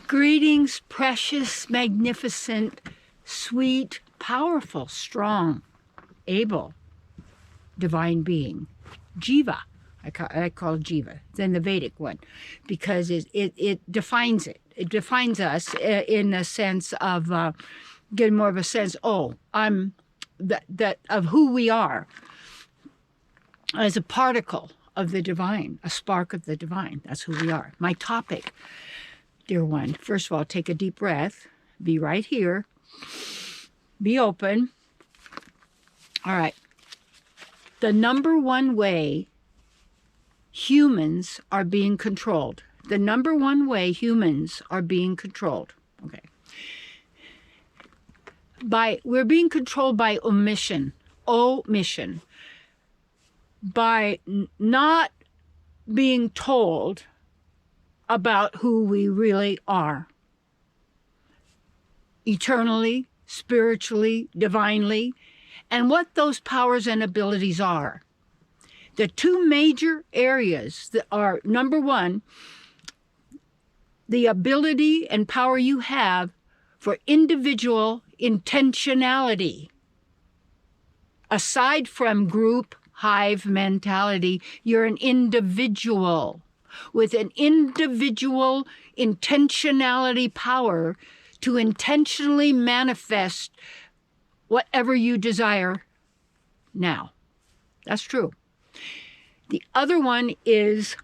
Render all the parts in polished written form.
Greetings, precious, magnificent, sweet, powerful, strong, able, divine being. Jiva. I call it Jiva, then the Vedic one, because it defines it. It defines us in a sense of getting more of a sense, I'm that of who we are as a particle of the divine, a spark of the divine. That's who we are. My topic, dear one, first of all, take a deep breath. Be right here. Be open. All right. The number one way humans are being controlled. The number one way humans are being controlled. Okay. We're being controlled by omission. Omission. By not being told about who we really are. Eternally, spiritually, divinely, and what those powers and abilities are. The two major areas that are, number one, the ability and power you have for individual intentionality. Aside from group hive mentality, you're an individual with an individual intentionality power to intentionally manifest whatever you desire now. That's true. The other one is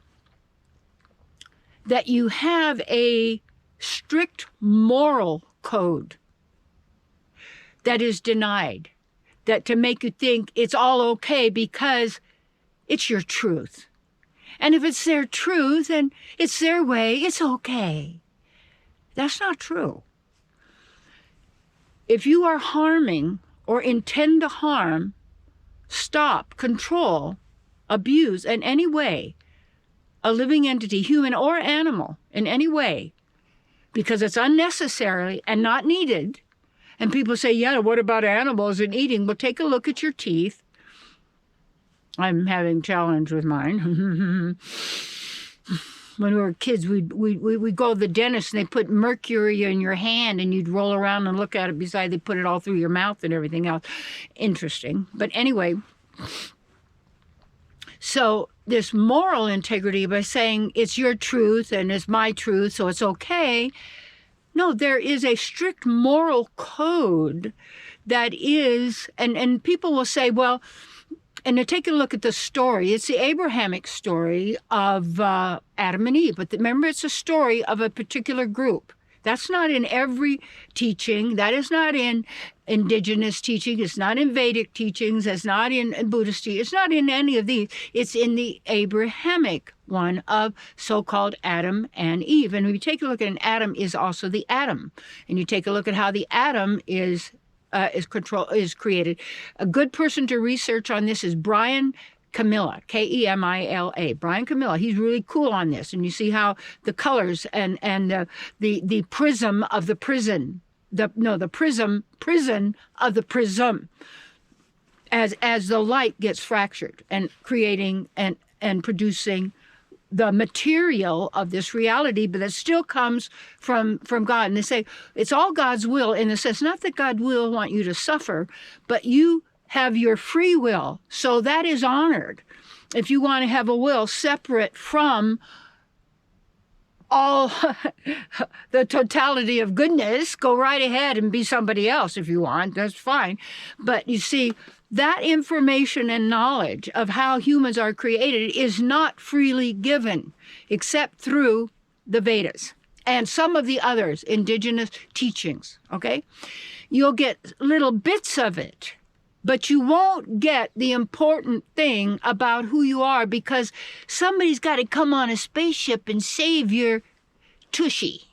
that you have a strict moral code that is denied, that to make you think it's all okay because it's your truth. And if it's their truth and it's their way, it's okay. That's not true. If you are harming or intend to harm, stop, control, abuse in any way a living entity, human or animal, in any way, because it's unnecessary and not needed. And people say, yeah, what about animals and eating? Well, take a look at your teeth. I'm having challenge with mine. When we were kids, we'd go to the dentist and they put mercury in your hand and you'd roll around and look at it beside they put it all through your mouth and everything else. Interesting. But anyway, so this moral integrity by saying it's your truth and it's my truth, so it's okay. No, there is a strict moral code that is, and people will say, well, and to take a look at the story, it's the Abrahamic story of Adam and Eve. But remember, it's a story of a particular group. That's not in every teaching. That is not in indigenous teaching. It's not in Vedic teachings. It's not in Buddhist teaching. It's not in any of these. It's in the Abrahamic one of so-called Adam and Eve. And when you take a look at an atom is also the atom. And you take a look at how the atom is created. A good person to research on this is Brian Camilla, Kemila. Brian Camilla, he's really cool on this. And you see how the colors and the prism of the prison, the prison of the prism, as the light gets fractured and creating and producing the material of this reality, but that still comes from God. And they say it's all God's will in the sense, not that God will want you to suffer, but you have your free will. So that is honored. If you want to have a will separate from all the totality of goodness, go right ahead and be somebody else if you want. That's fine. But you see, that information and knowledge of how humans are created is not freely given except through the Vedas and some of the others, indigenous teachings, okay? You'll get little bits of it, but you won't get the important thing about who you are because somebody's got to come on a spaceship and save your tushy.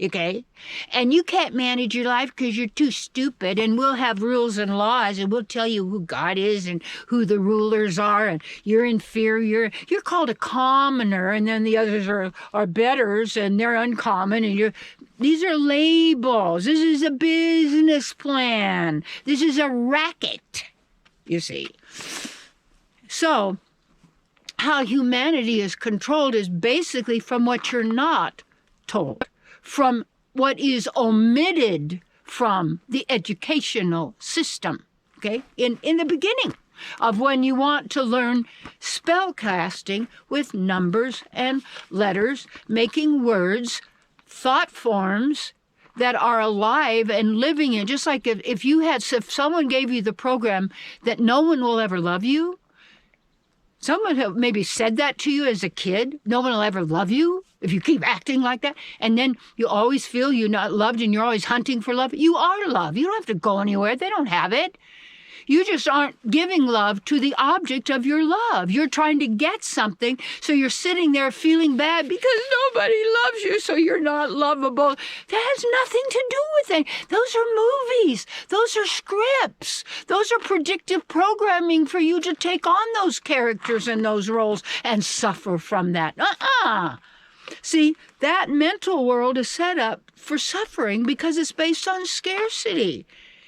Okay? And you can't manage your life because you're too stupid, and we'll have rules and laws, and we'll tell you who God is and who the rulers are, and you're inferior. You're called a commoner, and then the others are betters, and they're uncommon, and these are labels. This is a business plan. This is a racket, you see. So how humanity is controlled is basically from what you're not told, from what is omitted from the educational system, okay? In the beginning of when you want to learn spell casting with numbers and letters, making words, thought forms that are alive and living in. Just like if someone gave you the program that no one will ever love you, someone have maybe said that to you as a kid, no one will ever love you if you keep acting like that, and then you always feel you're not loved and you're always hunting for love. You are loved. You don't have to go anywhere. They don't have it. You just aren't giving love to the object of your love. You're trying to get something, so you're sitting there feeling bad because nobody loves you, so you're not lovable. That has nothing to do with it. Those are movies. Those are scripts. Those are predictive programming for you to take on those characters and those roles and suffer from that. See, that mental world is set up for suffering because it's based on scarcity.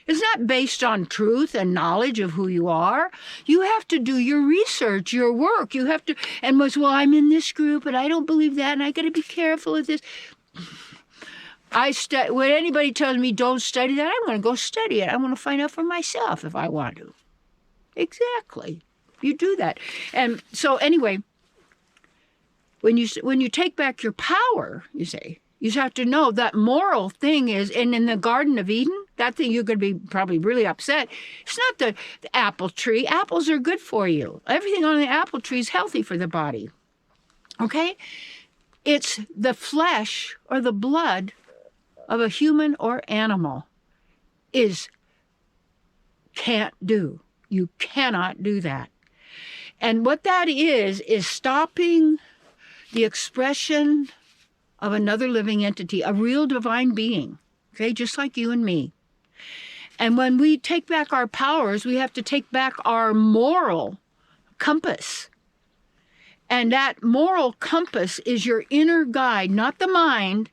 It's not based on truth and knowledge of who you are. You have to do your research, your work. You have to, and well, I'm in this group, and I don't believe that, and I got to be careful of this. When anybody tells me don't study that, I'm going to go study it. I want to find out for myself if I want to. Exactly. You do that. And so anyway, when you take back your power, you say, you have to know that moral thing is, and in the Garden of Eden, that thing you're going to be probably really upset. It's not the apple tree. Apples are good for you. Everything on the apple tree is healthy for the body. Okay? It's the flesh or the blood of a human or animal can't do. You cannot do that. And what that is stopping the expression of another living entity, a real divine being, okay, just like you and me. And when we take back our powers, we have to take back our moral compass. And that moral compass is your inner guide, not the mind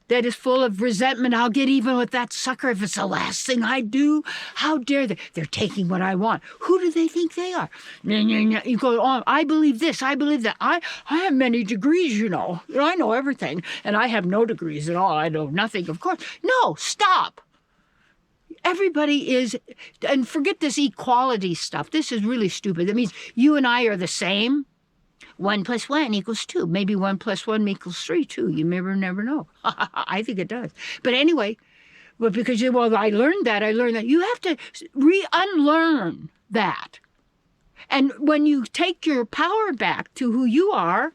that is full of resentment. I'll get even with that sucker if it's the last thing I do. How dare they? They're taking what I want. Who do they think they are? You go on, I believe this, I believe that. I have many degrees, you know. I know everything. And I have no degrees at all. I know nothing, of course. No, stop. Everybody is, and forget this equality stuff. This is really stupid. That means you and I are the same. 1 + 1 = 2. Maybe 1 + 1 = 3, too. You never know. I think it does. But anyway, because, I learned that. You have to unlearn that. And when you take your power back to who you are,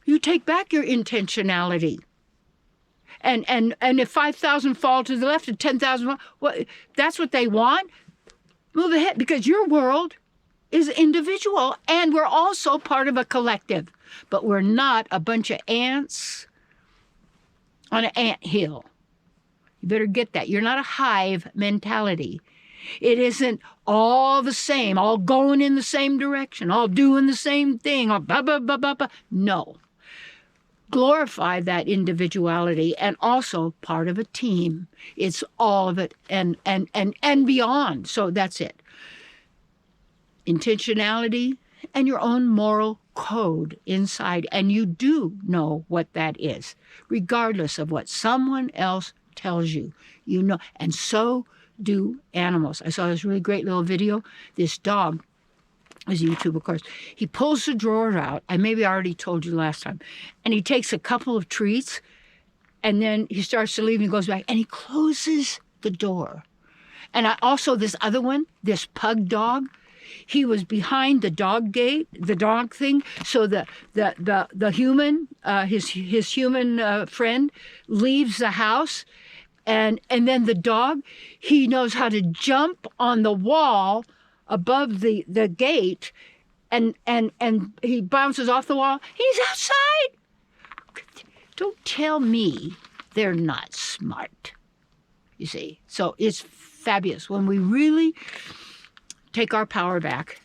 you take back your intentionality. And if 5,000 fall to the left and 10,000 fall, that's what they want. Move ahead, because your world is individual, and we're also part of a collective. But we're not a bunch of ants on an ant hill. You better get that. You're not a hive mentality. It isn't all the same, all going in the same direction, all doing the same thing, all blah, blah, blah, blah, blah. No. Glorify that individuality and also part of a team. It's all of it and beyond. So that's it. Intentionality and your own moral code inside. And you do know what that is, regardless of what someone else tells you. You know, and so do animals. I saw this really great little video. This dog, is YouTube, of course. He pulls the drawer out. I already told you last time. And he takes a couple of treats, and then he starts to leave, and he goes back, and he closes the door. And also this other one, this pug dog, he was behind the dog gate, the dog thing. So the human, his human friend, leaves the house, and then the dog, he knows how to jump on the wall above the gate, and he bounces off the wall. He's outside. Don't tell me they're not smart. You see, so it's fabulous when we really take our power back.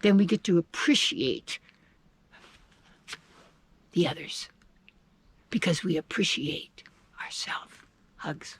Then we get to appreciate the others because we appreciate ourselves. Hugs.